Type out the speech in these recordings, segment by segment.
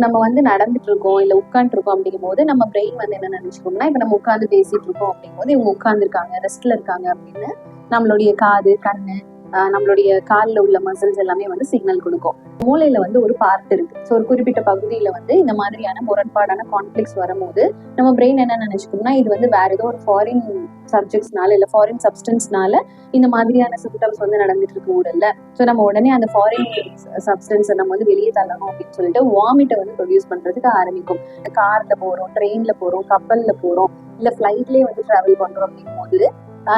நம்ம வந்து நடந்துட்டு இருக்கோம் இல்ல உட்காந்துட்டு இருக்கோம் அப்படிங்கும்போது நம்ம பிரெயின் வந்து என்ன நினைச்சுக்கோம்னா, இப்ப நம்ம உட்காந்து பேசிட்டு இருக்கோம் அப்படிங்கும்போது இவங்க உட்கார்ந்துருக்காங்க, ரெஸ்ட்ல இருக்காங்க அப்படின்னு நம்மளுடைய காது, கண்ணு, நம்மளுடைய காலில் உள்ள மசில்ஸ் எல்லாமே வந்து சிக்னல் கொடுக்கும். மூளையில வந்து ஒரு பார்ட் இருக்கு. ஸோ ஒரு குறிப்பிட்ட பகுதியில வந்து இந்த மாதிரியான முரண்பாடான கான்ஃபிளிக்ஸ் வரும்போது நம்ம பிரெயின் என்ன நினைச்சுக்கோம்னா, இது வந்து வேற ஏதோ ஒரு ஃபாரின் சப்ஜெக்ட்ஸ்னால இல்ல ஃபாரின் சப்ஸ்டன்ஸ்னால இந்த மாதிரியான சிம்டம்ஸ் வந்து நடந்துட்டு இருக்கு உடல்ல. ஸோ நம்ம உடனே அந்த ஃபாரின் சப்ஸ்டன்ஸை நம்ம வந்து வெளியே தள்ளணும் அப்படின்னு சொல்லிட்டு வாமிட்டை வந்து ப்ரொடியூஸ் பண்றதுக்கு ஆரம்பிக்கும். கார்ல போறோம், ட்ரெயின்ல போறோம், கப்பல்ல போறோம், இல்ல ஃபிளைட்லயே வந்து டிராவல் பண்றோம் அப்படிங்கும்போது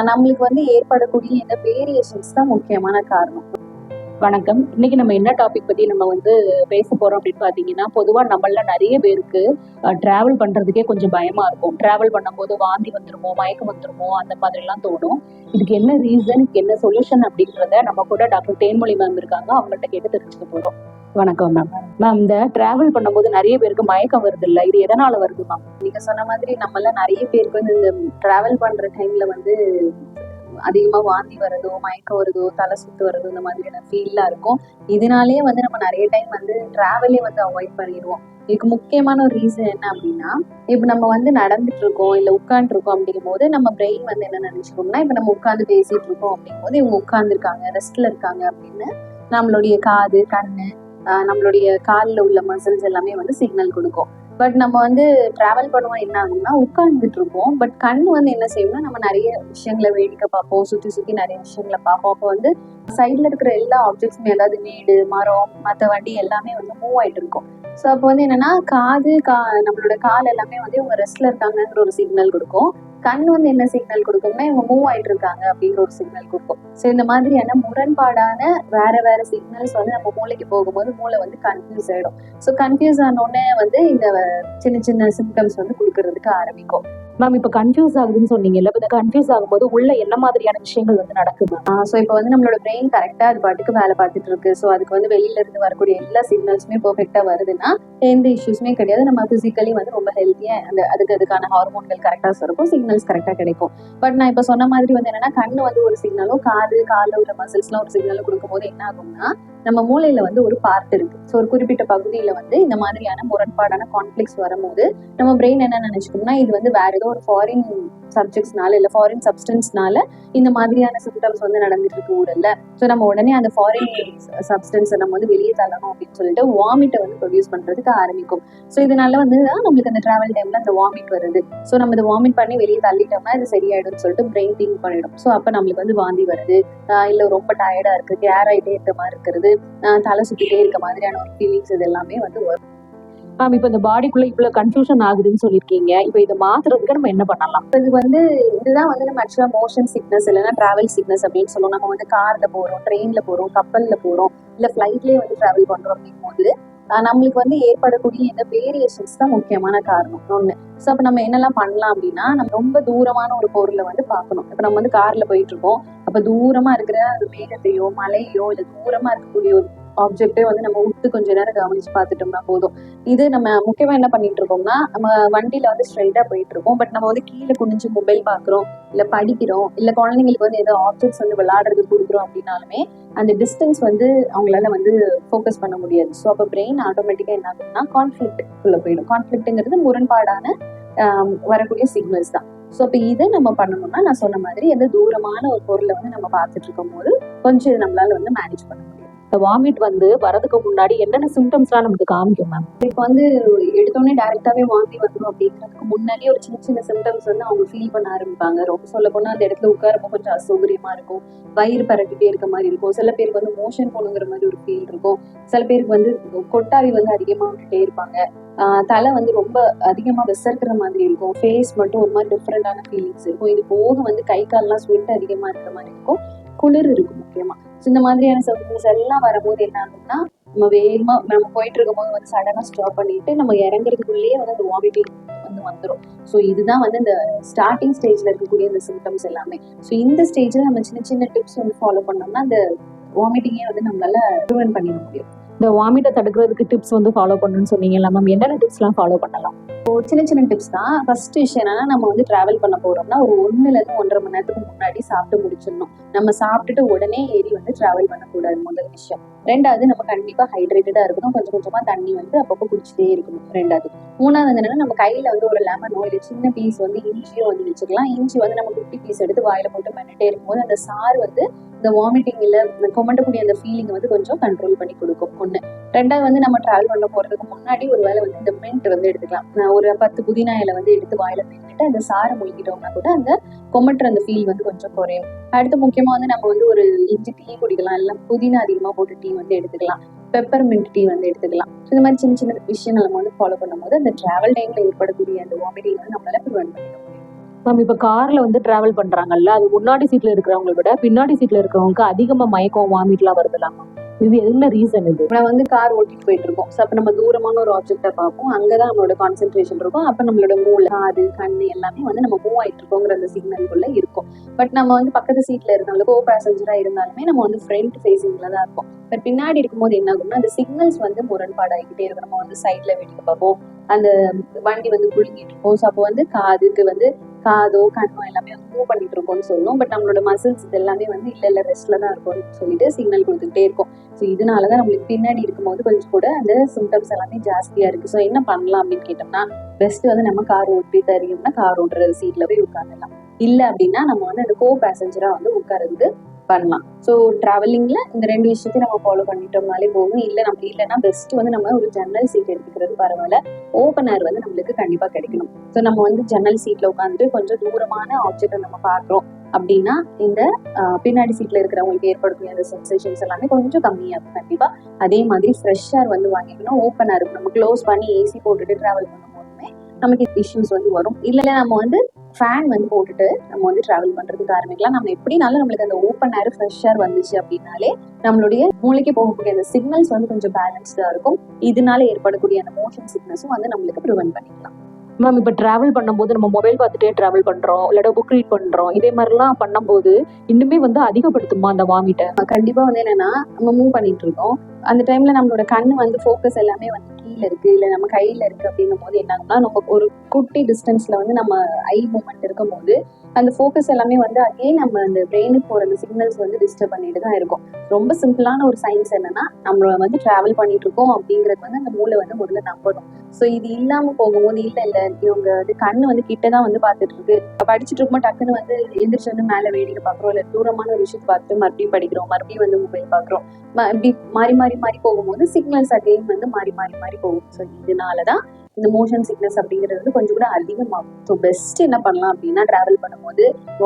நம்மளுக்கு வந்து ஏற்படக்கூடிய இந்த வேரியேஷன்ஸ் தான் முக்கியமான காரணம். வணக்கம். இன்னைக்கு நம்ம என்ன டாபிக் பத்தி நம்ம வந்து பேச போறோம் அப்படின்னு பாத்தீங்கன்னா, பொதுவா நம்மள நிறைய பேருக்கு டிராவல் பண்றதுக்கே கொஞ்சம் பயமா இருக்கும். டிராவல் பண்ணும்போது வாந்தி வந்துருமோ, மயக்கம் வந்துருமோ, அந்த மாதிரி எல்லாம் தோணும். இதுக்கு என்ன ரீசன், என்ன சொல்யூஷன் அப்படின்றத நம்ம கூட டாக்டர் தேன்மொழி மேம் இருக்காங்க, அவங்கள்ட்ட கேட்டு தெரிஞ்சுக்க போறோம். வணக்கம் மேம். மேம், இந்த டிராவல் பண்ணும்போது நிறைய பேருக்கு மயக்கம் வருது இல்ல, இது எதனால வருது மேம்? நீங்க சொன்ன மாதிரி நம்மள நிறைய பேருக்கு வந்து இந்த டிராவல் பண்ற டைம்ல வந்து அதிகமா வாந்தி வரதோ, மயக்கம் வருதோ, தலை சுத்து வரதோ, இந்த மாதிரியான ஃபீல்லாம் இருக்கும். இதனாலேயே வந்து நம்ம நிறைய டைம் வந்து டிராவலே வந்து அவாய்ட் பண்ணிடுவோம். இதுக்கு முக்கியமான ஒரு ரீசன் என்ன அப்படின்னா, இப்ப நம்ம வந்து நடந்துட்டு இருக்கோம் இல்ல உட்காந்துட்டு இருக்கோம் அப்படிங்கும்போது நம்ம பிரெயின் வந்து என்ன நினைச்சுக்கோம்னா, இப்ப நம்ம உட்காந்து பேசிட்டு இருக்கோம் அப்படிங்கும்போது இவங்க உட்கார்ந்துருக்காங்க, ரெஸ்ட்ல இருக்காங்க அப்படின்னு நம்மளுடைய காது, கண்ணு, நம்மளுடைய காலில் உள்ள மசில்ஸ் எல்லாமே வந்து சிக்னல் கொடுக்கும். பட் நம்ம வந்து டிராவல் பண்ணுவோம் என்ன ஆகும்னா உட்கார்ந்துட்டு இருப்போம். பட் கண் வந்து என்ன செய்யும்னா நம்ம நிறைய விஷயங்களை வேடிக்கை பார்ப்போம், சுத்தி சுத்தி நிறைய விஷயங்களை பார்ப்போம். அப்போ வந்து சைட்ல இருக்கிற எல்லா ஆப்ஜெக்ட்ஸுமே, அதாவது வீடு, மரம், மற்ற வண்டி எல்லாமே வந்து மூவ் ஆயிட்டு இருக்கும். ஸோ அப்போ வந்து என்னன்னா காது, நம்மளோட கால் எல்லாமே வந்து இவங்க ரெஸ்ட்ல இருக்காங்கன்ற ஒரு சிக்னல் கொடுக்கும். கண் வந்து என்ன சிக்னல் கொடுக்கும்னா இவங்க மூவ் ஆயிட்டு இருக்காங்க அப்படிங்கிற ஒரு சிக்னல் கொடுக்கும். ஸோ இந்த மாதிரியான முரண்பாடான வேற வேற சிக்னல்ஸ் வந்து நம்ம மூளைக்கு போகும்போது மூளை வந்து கன்ஃபியூஸ் ஆயிடும். ஸோ கன்ஃபியூஸ் ஆனோடனே வந்து இந்த சின்ன சின்ன சிம்டம்ஸ் வந்து கொடுக்கறதுக்கு ஆரம்பிக்கும். மேம், இப்ப கன்ஃபியூஸ் ஆகுதுன்னு சொன்னீங்கல்ல, இப்ப கன்ஃபியூஸ் ஆகும்போது உள்ள என்ன மாதிரியான விஷயங்கள் வந்து நடக்குது? ஸோ இப்போ வந்து நம்மளோட பிரெயின் கரெக்டா அது பாட்டுக்கு வேலை பார்த்துட்டு இருக்கு. ஸோ அதுக்கு வந்து வெளியில இருந்து வரக்கூடிய எல்லா சிக்னல்ஸுமே பெர்ஃபெக்டா வருதுன்னா எந்த இஷ்யூஸுமே கிடையாது. நம்ம பிசிக்கலி வந்து ரொம்ப ஹெல்த்தியா அதுக்கான ஹார்மோன்கள் கரெக்டா சுரக்கும், சிக்னல்ஸ் கரெக்டா கிடைக்கும். பட் நான் இப்போ சொன்ன மாதிரி வந்து என்னன்னா கண்ணு வந்து ஒரு சிக்னலும், காலில் உள்ள மசில்ஸ்லாம் ஒரு சிக்னலும் கொடுக்கும்போது என்ன ஆகும்னா, நம்ம மூளையில வந்து ஒரு பார்ட் இருக்கு. ஸோ ஒரு குறிப்பிட்ட பகுதியில வந்து இந்த மாதிரியான முரண்பாடான கான்ஃபிளிக்ஸ் வரும்போது நம்ம பிரெயின் என்ன நினைச்சுக்கோம்னா, இது வந்து வேற ஏதோ ஒரு ஃபாரின் சப்ஜெக்ட்ஸ்னால இல்ல ஃபாரின் சப்ஸ்டன்ஸ்னால இந்த மாதிரியான சிம்டம்ஸ் வந்து நடந்துட்டு இருக்கு உடல்ல. ஸோ நம்ம உடனே அந்த ஃபாரின் சப்ஸ்டன்ஸை நம்ம வந்து வெளியே தள்ளணும் அப்படின்னு சொல்லிட்டு வாமிட்டை வந்து ப்ரொடியூஸ் பண்றதுக்கு ஆரம்பிக்கும். ஸோ இதனால வந்து நம்மளுக்கு அந்த டிராவல் டைம்ல அந்த வாமிட் வருது. ஸோ நம்ம இந்த வாமிட் பண்ணி வெளியே தள்ளிட்டோம்னா இது சரியாயிடும்னு சொல்லிட்டு பிரெயின் திங்க் பண்ணிடும். ஸோ அப்ப நம்மளுக்கு வந்து வாந்தி வருது, இல்ல ரொம்ப டயர்டா இருக்கு, கேர் ஆகிட்டே இருக்க மாதிரி இருக்கிறது, தலை சுத்திட்டே இருக்க மாதிரியான ஒரு ஃபீலிங்ஸ் இது எல்லாமே வந்து வரும். மேம், இப்ப இந்த பாடிக்குள்ள இவ்வளவு கன்ஃபியூஷன் ஆகுதுன்னு சொல்லியிருக்கீங்க. இப்ப இதை மாத்துறதுக்கு நம்ம என்ன பண்ணலாம்? இது வந்து இதுதான் வந்து நம்ம ஆக்சுவலா மோஷன் சிக்னஸ் இல்லைன்னா டிராவல் சிக்னஸ் அப்படின்னு சொல்லுவோம். நம்ம வந்து கார்ல போறோம், ட்ரெயின்ல போறோம், கப்பல்ல போறோம், இல்ல ஃபிளைட்லயே வந்து டிராவல் பண்றோம் அப்படிங்கும்போது நம்மளுக்கு வந்து ஏற்படக்கூடிய இந்த வேரியேஷன்ஸ் தான் முக்கியமான காரணம் ஒண்ணு. ஸோ அப்ப நம்ம என்னெல்லாம் பண்ணலாம் அப்படின்னா, நம்ம ரொம்ப தூரமான ஒரு பொருளை வந்து பார்க்கணும். இப்ப நம்ம வந்து கார்ல போயிட்டு இருக்கோம், அப்ப தூரமா இருக்கிற ஒரு மேகத்தையோ மலையோ இல்ல தூரமா இருக்கக்கூடிய ஒரு ஆப்ஜெக்டே வந்து நம்ம விட்டு கொஞ்ச நேரம் கவனிச்சு பார்த்துட்டோம்னா போதும். இது நம்ம முக்கியமா என்ன பண்ணிட்டு இருக்கோம்னா, நம்ம வண்டியில வந்து ஸ்ட்ரைட்டா போயிட்டு இருக்கோம். பட் நம்ம வந்து கீழே குனிஞ்சு மொபைல் பாக்குறோம், இல்ல படிக்கிறோம், இல்ல குழந்தைங்களுக்கு வந்து ஏதோ ஆப்ஜெக்ட்ஸ் வந்து விளையாடுறதுக்கு கொடுக்குறோம் அப்படின்னாலுமே அந்த டிஸ்டன்ஸ் வந்து அவங்களால வந்து ஃபோக்கஸ் பண்ண முடியாது. ஸோ அப்போ பிரெயின் ஆட்டோமேட்டிக்கா என்ன ஆகும்னா கான்ஃபிளிக்ட்குள்ள போயிடும். கான்ஃபிளிக்ட்ங்கிறது முரண்பாடான வரக்கூடிய சிக்னல்ஸ் தான். ஸோ அப்போ இதை நம்ம பண்ணணும்னா நான் சொன்ன மாதிரி எந்த தூரமான ஒரு பொருளை வந்து நம்ம பார்த்துட்டு இருக்கும் போது கொஞ்சம் இது நம்மளால வந்து மேனேஜ் பண்ண முடியும். வாமிட் வந்து வரதுக்கு முன்னாடி என்னென்ன சிம்டம்ஸ்லாம் நமக்கு காமிக்கும் மேம்? இப்போ வந்து எடுத்தோடனே டைரக்டாவே வாந்தி வந்துடும் அப்படிங்கிறதுக்கு முன்னாடியே ஒரு சின்ன சின்ன சிம்டம்ஸ் வந்து அவங்க ஃபீல் பண்ண ஆரம்பிப்பாங்க. ரொம்ப சொல்ல போனா அந்த இடத்துல உட்காரப்போ கொஞ்சம் அசௌகரியமா இருக்கும், வயிறு பரட்டிட்டே இருக்க மாதிரி இருக்கும், சில பேருக்கு வந்து மோஷன் போகணுங்கிற மாதிரி ஒரு ஃபீல் இருக்கும், சில பேருக்கு வந்து கொட்டாவி வந்து அதிகமா விட்டுட்டே இருப்பாங்க, தலை வந்து ரொம்ப அதிகமா விசர்க்கிற மாதிரி இருக்கும், ஃபேஸ் மட்டும் ஒரு மாதிரி டிஃப்ரெண்டான ஃபீலிங்ஸ் இருக்கும். இது போக வந்து கை கால்லாம் ஸ்வெட் அதிகமா இருக்கிற மாதிரி இருக்கும், குளிர் இருக்கும் முக்கியமா. இந்த மாதிரியான சிம்டம்ஸ் எல்லாம் வரும்போது என்ன ஆகும்னா, நம்ம வேகமா நம்ம போயிட்டு இருக்கும்போது வந்து சடனா ஸ்டாப் பண்ணிட்டு நம்ம இறங்குறதுக்குள்ளேயே வந்து அந்த வாமிட்டிங் வந்து வந்துடும். ஸோ இதுதான் வந்து இந்த ஸ்டார்டிங் ஸ்டேஜ்ல இருக்கக்கூடிய இந்த சிம்டம்ஸ் எல்லாமே. ஸோ இந்த ஸ்டேஜ்ல நம்ம சின்ன சின்ன டிப்ஸ் வந்து ஃபாலோ பண்ணோம்னா அந்த வாமிட்டிங்கே வந்து நம்மளால ப்ரிவென்ட் பண்ணிட முடியும். இந்த வாமிட்டை தடுக்கிறதுக்கு டிப்ஸ் வந்து ஃபாலோ பண்ணணும்னு சொன்னீங்கல்ல மேம், என்னென்ன டிப்ஸ்லாம் ஃபாலோ பண்ணலாம்? சின்ன சின்ன டிப்ஸ் தான். ஃபர்ஸ்ட் விஷயம் என்னன்னா, நம்ம வந்து டிராவல் பண்ண போறோம்னா ஒரு 1லேருந்து 1.5 மணி நேரத்துக்கு முன்னாடி சாப்பிட்டு முடிச்சிடணும். நம்ம சாப்பிட்டுட்டு உடனே ஏறி வந்து டிராவல் பண்ணக்கூடாது, முதல் விஷயம். 2வது நம்ம கண்டிப்பா ஹைட்ரேட்டடா இருக்கணும். கொஞ்சம் கொஞ்சமா தண்ணி வந்து அப்பப்போ குடிச்சிட்டே இருக்கணும். 2வது. 3வது வந்து என்னன்னா, நம்ம கையில வந்து ஒரு லெமனோ இல்லை சின்ன பீஸ் வந்து இஞ்சியோ வந்து வச்சுக்கலாம். இஞ்சி வந்து நம்ம குட்டி பீஸ் எடுத்து வாயில போட்டு மென்னுட்டே இருக்கும்போது அந்த சாறு வந்து இந்த வாமிட்டிங் இல்லை இந்த கொமட்டக்கூடிய அந்த ஃபீலிங் வந்து கொஞ்சம் கண்ட்ரோல் பண்ணி கொடுக்கும். 1. 2வது வந்து நம்ம டிராவல் பண்ண போறதுக்கு முன்னாடி ஒரு வேளை வந்து இந்த மின்ட் வந்து எடுத்துக்கலாம். ஒரு 10 புதினா இலை வந்து எடுத்து வாயில மென்னுட்டு அந்த சாரை முழுகிட்டோம்னா கூட அந்த கொமட்டுற அந்த ஃபீல் வந்து கொஞ்சம் குறையும். அடுத்து முக்கியமா வந்து நம்ம வந்து ஒரு இஞ்சி டீ குடிக்கலாம், இல்லை புதினா அதிகமா போட்டு டீ வந்து எடுத்துக்கலாம், பெப்பர் மின்ட் டீ வந்து எடுத்துக்கலாம். இந்த மாதிரி சின்ன சின்ன விஷயங்கள் நம்ம வந்து ஃபாலோ பண்ணும்போது அந்த டிராவல் டைம்ல ஏற்படக்கூடிய அந்த வாமிட்டிங் வந்து நம்மளால ப்ரிவென்ட் பண்ணிக்க முடியும். மேம், இப்ப கார்ல வந்து டிராவல் பண்றாங்கல்ல, அது முன்னாடி சீட்ல இருக்கிறவங்களை விட பின்னாடி சீட்ல இருக்கிறவங்களுக்கு அதிகமா மயக்கம் வாமிட்லாம் வருதுலாமா? இது என்ன ரீசன் இது? நம்ம வந்து கார் ஓட்டிட்டு போயிட்டு இருக்கோம். ஸோ அப்போ நம்ம தூரமான ஒரு ஆப்ஜெக்டை பார்ப்போம். அங்கதான் நம்மளோட கான்சென்ட்ரேஷன் இருக்கும். அப்போ நம்மளோட மூளை, காது, கண்ணு எல்லாமே வந்து நம்ம மூவ் ஆயிட்டு இருக்கோங்கிற அந்த சிக்னலுக்குள்ள இருக்கும். பட் நம்ம வந்து பக்கத்து சீட்ல இருந்தாலும் கோ பேசஞ்சரா இருந்தாலுமே நம்ம வந்து ஃப்ரண்ட் ஃபேஸிங்ல தான் இருப்போம். பட் பின்னாடி இருக்கும்போது என்ன ஆகும்னா அந்த சிக்னல்ஸ் வந்து முரண்பாடாகிட்டே இருக்கும். நம்ம வந்து சைட்ல வேடிக்கை பார்ப்போம், அந்த வண்டி வந்து குலுங்கிட்டு இருக்கும். ஸோ அப்போ வந்து காதுக்கு வந்து காதோ கண்ணோ எல்லாமே வந்து மூவ் பண்ணிட்டு இருக்கோம்னு சொல்லும். பட் நம்மளோட மசில்ஸ் இது எல்லாமே வந்து இல்ல ரெஸ்ட்ல தான் இருக்கும்னு சொல்லிட்டு சிக்னல் கொடுத்துட்டே இருக்கும். ஸோ இதனாலதான் நம்மளுக்கு பின்னாடி இருக்கும்போது கொஞ்சம் கூட அந்த சிம்டம்ஸ் எல்லாமே ஜாஸ்தியா இருக்கு. ஸோ என்ன பண்ணலாம் அப்படின்னு கேட்டோம்னா, பெஸ்ட் வந்து நம்ம கார் ஓட்டி தெரியும்னா கார் ஓட்டுற சீட்ல போய் உட்காந்துடலாம். இல்லை அப்படின்னா நம்ம வந்து அந்த கோ பேசஞ்சரா வந்து உட்கார்றது பண்ணலாம். ஸோ டிராவலிங்ல இந்த 2 விஷயத்தையும் நம்ம ஃபாலோ பண்ணிட்டோம்னாலே போகும். இல்லை நம்ம இல்லைன்னா பெஸ்ட் வந்து நம்ம ஒரு ஜன்னல் சீட் எடுத்துக்கிறது பரவாயில்ல. ஓப்பன் ஏர் வந்து நம்மளுக்கு கண்டிப்பா கிடைக்கணும். ஸோ நம்ம வந்து ஜன்னல் சீட்ல உட்காந்துட்டு கொஞ்சம் தூரமான ஆப்ஜெக்டை நம்ம பார்க்குறோம் அப்படின்னா இந்த பின்னாடி சீட்ல இருக்கிறவங்களுக்கு ஏற்படக்கூடிய அந்த சென்சேஷன்ஸ் எல்லாமே கொஞ்சம் கம்மியாகும் கண்டிப்பா. அதே மாதிரி ஃப்ரெஷ் ஏர் வந்து வாங்கிக்கணும். ஓப்பன் ஏர் நம்ம க்ளோஸ் பண்ணி ஏசி போட்டுட்டு டிராவல் பண்ணும்போதுமே நமக்கு இஷ்யூஸ் வந்து வரும். இல்லை நம்ம வந்து ஃபேன் வந்து போட்டுட்டு நம்ம வந்து டிராவல் பண்றதுக்கு ஆரம்பிக்கலாம். நம்ம எப்படினாலும் நம்மளுக்கு அந்த ஓப்பன் ஏர் ஃப்ரெஷ் ஏர் வந்துச்சு அப்படின்னாலே நம்மளுடைய மூளைக்கு போகக்கூடிய அந்த சிக்னல்ஸ் வந்து கொஞ்சம் பேலன்ஸ்டா இருக்கும். இதனால ஏற்படக்கூடிய அந்த மோஷன் சிக்னஸும் வந்து நம்மளுக்கு ப்ரிவென்ட் பண்ணிக்கலாம். மேம், இப்போ டிராவல் பண்ணும்போது நம்ம மொபைல் பார்த்துட்டே டிராவல் பண்றோம், இல்லாட்ட புக் ரீட் பண்றோம், இதே மாதிரிலாம் பண்ணும்போது இன்னுமே வந்து அதிகப்படுத்துமா அந்த வாமிட்டை? கண்டிப்பா வந்து என்னன்னா, நம்ம மூவ் பண்ணிட்டு இருக்கோம். அந்த டைம்ல நம்மளோட கண்ணு வந்து ஃபோக்கஸ் எல்லாமே வந்து கீழே இருக்கு, இல்லை நம்ம கையில இருக்கு அப்படின்னும் போது என்ன ஆகும்னா, நம்ம ஒரு குட்டி டிஸ்டன்ஸ்ல வந்து நம்ம ஐ மூவ்மெண்ட் இருக்கும் போது அந்த ஃபோக்கஸ் எல்லாமே வந்து அதே நம்ம அந்த பிரெயினுக்கு போற அந்த சிக்னல்ஸ் வந்து டிஸ்டர்ப் பண்ணிட்டு தான் இருக்கும். ரொம்ப சிம்பிளான ஒரு சயின்ஸ் என்னன்னா, நம்ம வந்து டிராவல் பண்ணிட்டு இருக்கோம் அப்படிங்கிறது வந்து அந்த மூளை வந்து முதல்ல நம்பணும். ஸோ இது இல்லாம போகும்போது இல்லை இவங்க வந்து கண்ணு வந்து கிட்டதான் வந்து பார்த்துட்டு இருக்கு, படிச்சுட்டு இருக்கும்போது டக்குன்னு வந்து எந்திரிச்சு வந்து மேலே வேடிக்கை பார்க்குறோம், இல்லை தூரமான ஒரு விஷயத்தை பார்த்துட்டு மறுபடியும் படிக்கிறோம், மறுபடியும் வந்து மொபைல் பார்க்குறோம், இப்படி மாறி மாறி மாறி போகும்போது சிக்னல்ஸ் அகைன் வந்து மாறி மாறி மாறி போகும். ஸோ இதனாலதான் இந்த மோஷன் சிக்னஸ் அப்படிங்கிறது வந்து கொஞ்சம் கூட அதிகமாகும். ஸோ பெஸ்ட் என்ன பண்ணலாம் அப்படின்னா, டிராவல் பண்ணும்போது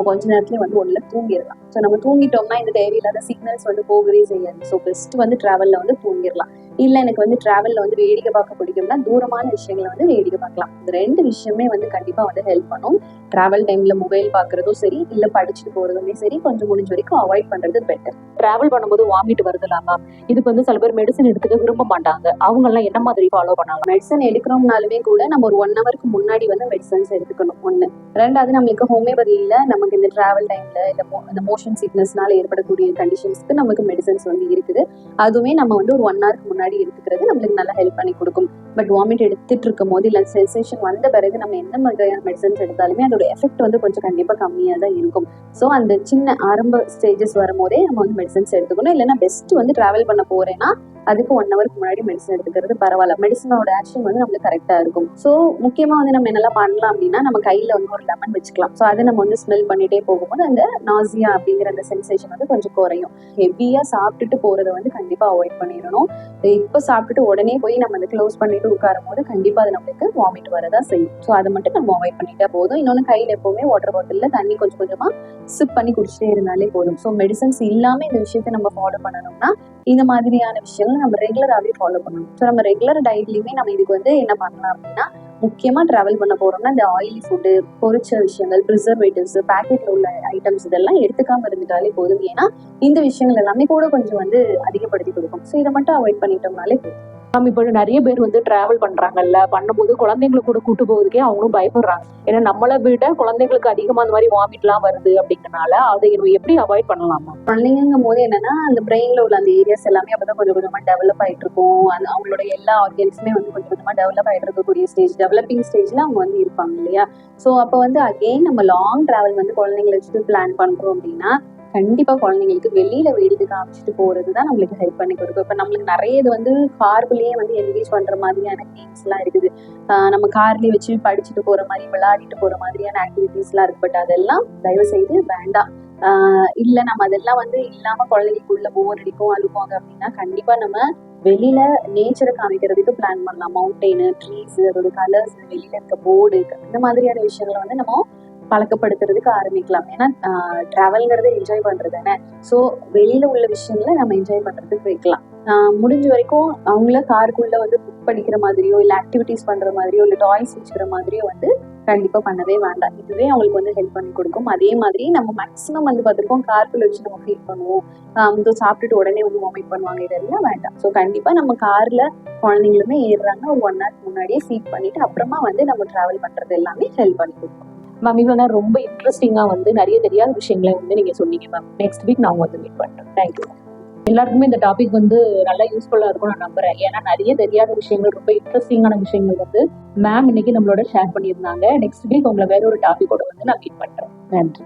கொஞ்ச நேரத்துலயே வந்து ஒண்ணுல தூங்கிடலாம். ஸோ நம்ம தூங்கிட்டோம்னா இந்த தேவையில்லாத சிக்னல்ஸ் வந்து போகவே செய்யாது. ஸோ பெஸ்ட் வந்து டிராவல்ல வந்து தூங்கிடலாம். இல்லை எனக்கு வந்து டிராவல்ல வந்து வேடிக்கை பார்க்க பிடிக்கும்னா தூரமான விஷயங்களை வந்து வேடிக்கை பார்க்கலாம். இந்த 2 விஷயமே வந்து கண்டிப்பா வந்து ஹெல்ப் பண்ணும். டிராவல் டைம்ல மொபைல் பார்க்கறதும் சரி, இல்லை படிச்சுட்டு போறதுமே சரி, கொஞ்சம் முடிஞ்ச வரைக்கும் அவாய்ட் பண்றது பெட்டர். டிராவல் பண்ணும்போது வாமிட் வருதுலாமா? இதுக்கு வந்து சில பேர் மெடிசன் எடுத்துக்க விரும்ப மாட்டாங்க. அவங்க எல்லாம் என்ன மாதிரி ஃபாலோ பண்ணாங்க? மெடிசன் எடுக்கிறோம்னாலுமே கூட நம்ம ஒரு 1 ஹவருக்கு முன்னாடி வந்து மெடிசன்ஸ் எடுத்துக்கணும். 1. 2வது நம்மளுக்கு ஹோமியோபதியில நமக்கு இந்த டிராவல் டைம்ல இந்த மோஷன் சிக்னஸ்னால ஏற்படக்கூடிய கண்டிஷன்ஸ்க்கு நமக்கு மெடிசன்ஸ் வந்து இருக்குது. அதுவுமே நம்ம வந்து ஒரு 1 ஹவருக்கு முன்னாடி எடுத்துக்கிறது நம்மளுக்கு நல்லா ஹெல்ப் பண்ணி கொடுக்கும். பட் வாமிட் எடுத்துட்டு இருக்கும் போது இல்லை சென்சேஷன் வந்த பிறகு நம்ம எந்த மாதிரியான மெடிசன்ஸ் எடுத்தாலுமே அதோட எஃபெக்ட் வந்து கொஞ்சம் கண்டிப்பா கம்மியா தான் இருக்கும். ஸோ அந்த சின்ன ஆரம்ப ஸ்டேஜஸ் வரும்போதே நம்ம வந்து மெடிசன்ஸ் எடுத்துக்கணும். இல்லைன்னா பெஸ்ட் வந்து டிராவல் பண்ண போறேன்னா அதுக்கு 1 ஹவருக்கு முன்னாடி மெடிசன் எடுத்துக்கிறது பரவாயில்ல. மெடிசனோட ஆக்ஷன் வந்து நம்மளுக்கு கரெக்டா இருக்கும். ஸோ முக்கியமா வந்து நம்ம என்னெல்லாம் பண்ணலாம் அப்படின்னா, நம்ம கையில வந்து ஒரு லெமன் வச்சுக்கலாம். ஸோ அதை நம்ம வந்து ஸ்மெல் பண்ணிட்டே போகும்போது அந்த நாசியா அப்படிங்கிற அந்த சென்சேஷன் வந்து கொஞ்சம் குறையும். ஹெவியா சாப்பிட்டுட்டு போறதை வந்து கண்டிப்பா அவாய்ட் பண்ணிடணும். இப்போ சாப்பிட்டுட்டு உடனே போய் நம்ம அதை க்ளோஸ் பண்ணிட்டு உட்காரும் போது கண்டிப்பா அது நம்மளுக்கு வாமிட் வரதா செய்யும். ஸோ அதை மட்டும் நம்ம அவாய்ட் பண்ணிட்டா போதும். இன்னொன்று கையில எப்பவுமே வாட்டர் பாட்டில்ல தண்ணி கொஞ்சம் கொஞ்சமா சிப் பண்ணி குடிச்சிட்டே இருந்தாலே போதும். ஸோ மெடிசன்ஸ் இல்லாம இந்த விஷயத்த நம்ம ஃபாலோ பண்ணணும்னா இந்த மாதிரியான விஷயங்கள் நம்ம ரெகுலராகவே ஃபாலோ பண்ணணும். ஸோ நம்ம ரெகுலர் டயட்லையுமே நம்ம இதுக்கு வந்து என்ன பண்ணலாம் அப்படின்னா, முக்கியமா டிராவல் பண்ண போறோம்னா இந்த ஆயிலி ஃபுட்டு, பொரிச்ச விஷயங்கள், ப்ரிசர்வேட்டிவ்ஸ், பேக்கெட்ல உள்ள ஐட்டம்ஸ் இதெல்லாம் எடுத்துக்காம இருந்துட்டாலே போதும். ஏன்னா இந்த விஷயங்கள் எல்லாமே கூட கொஞ்சம் வந்து அதிகப்படுத்தி கொடுக்கும். ஸோ இதை மட்டும் அவாய்ட் பண்ணிட்டோம்னாலே போதும். மேம் இப்போ நிறைய பேர் வந்து டிராவல் பண்றாங்கல்ல, பண்ணும்போது குழந்தைங்களை கூட கூட்டு போவதுக்கே அவங்களும் பயப்படுறாங்க. ஏன்னா நம்மளை விட குழந்தைங்களுக்கு அதிகமா அந்த மாதிரி வாமிட்லாம் வருது அப்படிங்கறனால அதை நம்ம எப்படி அவாய்ட் பண்ணலாம் மேம்? குழந்தைங்கும் போது என்னன்னா அந்த பிரெயின்ல உள்ள அந்த ஏரியாஸ் எல்லாமே அப்பதான் கொஞ்சம் கொஞ்சமா டெவலப் ஆயிட்டு இருக்கும். அந்த அவங்களோட எல்லா ஆர்கன்ஸுமே வந்து கொஞ்சம் கொஞ்சமா டெவலப் ஆயிட்டு இருக்கக்கூடிய ஸ்டேஜ், டெவலப்பிங் ஸ்டேஜ்ல அவங்க வந்து இருப்பாங்க இல்லையா. ஸோ அப்போ வந்து அகெயின் நம்ம லாங் டிராவல் வந்து குழந்தைங்களை வச்சுட்டு பிளான் பண்றோம் அப்படின்னா கண்டிப்பா குழந்தைங்களுக்கு வெளியில வெயிலுக்கு காமிச்சிட்டு போறதுதான் நம்மளுக்கு ஹெல்ப் பண்ணி கொடுக்கும். இப்ப நம்மளுக்கு நிறைய இது வந்து கார்குள்ளேயே வந்து என்கேஜ் பண்ற மாதிரியான கேம்ஸ் எல்லாம் இருக்குது. நம்ம கார்லயே வச்சு படிச்சுட்டு போற மாதிரி, விளையாடிட்டு போற மாதிரியான ஆக்டிவிட்டிஸ் எல்லாம் இருக்கு. பட் அதெல்லாம் தயவு செய்து வேண்டாம். இல்ல நம்ம அதெல்லாம் வந்து இல்லாம குழந்தைங்களுக்குள்ள போர் அடிக்கும், அழுவாங்க அப்படின்னா கண்டிப்பா நம்ம வெளியில நேச்சரை காமிக்கிறதுக்கு பிளான் பண்ணலாம். மவுண்டெயின், ட்ரீஸ், அதோட கலர்ஸ், வெளியில இருக்க போர்டு, இந்த மாதிரியான விஷயங்களை வந்து நம்ம பழக்கப்படுத்துறதுக்கு ஆரம்பிக்கலாம். ஏன்னா டிராவல்ங்கிறத என்ஜாய் பண்றது தானே. ஸோ வெளியில உள்ள விஷயங்களை நம்ம என்ஜாய் பண்றதுக்கு வைக்கலாம். முடிஞ்ச வரைக்கும் அவங்கள காருக்குள்ள வந்து புக் பண்ணிக்கிற மாதிரியோ, இல்லை ஆக்டிவிட்டிஸ் பண்ற மாதிரியோ, இல்லை டாய்ஸ் வச்சுக்கிற மாதிரியோ வந்து கண்டிப்பா பண்ணவே வேண்டாம். இதுவே அவங்களுக்கு வந்து ஹெல்ப் பண்ணி கொடுக்கும். அதே மாதிரி நம்ம மேக்ஸிமம் வந்து பார்த்துருக்கோம், காருக்குள்ள வச்சு நம்ம ஃபீல் பண்ணுவோம். சாப்பிட்டுட்டு உடனே வந்து வாமிட் பண்ணுவாங்க. இதெல்லாம் வேண்டாம். ஸோ கண்டிப்பா நம்ம கார்ல குழந்தைங்களுமே ஏறுறாங்க, ஒரு 1 hour முன்னாடியே ஃபீட் பண்ணிட்டு அப்புறமா வந்து நம்ம டிராவல் பண்றது எல்லாமே ஹெல்ப் பண்ணி கொடுக்கும். மேம் இவ்வளோ நேரம் ரொம்ப இன்ட்ரெஸ்டிங்காக வந்து நிறைய தெரியாத விஷயங்களை வந்து நீங்கள் சொன்னீங்க மேம். நெக்ஸ்ட் வீக் நான் வந்து மீட் பண்ணுறேன். தேங்க்யூ. எல்லாருக்குமே இந்த டாபிக் வந்து நல்லா யூஸ்ஃபுல்லாக இருக்கும் நான் நம்புறேன். ஏன்னா நிறைய தெரியாத விஷயங்கள், ரொம்ப இன்ட்ரெஸ்டிங்கான விஷயங்கள் வந்து மேம் இன்னைக்கு நம்மளோட ஷேர் பண்ணியிருந்தாங்க. நெக்ஸ்ட் வீக் உங்களை வேற ஒரு டாபிக்கோட வந்து நான் மீட் பண்ணுறேன். நன்றி.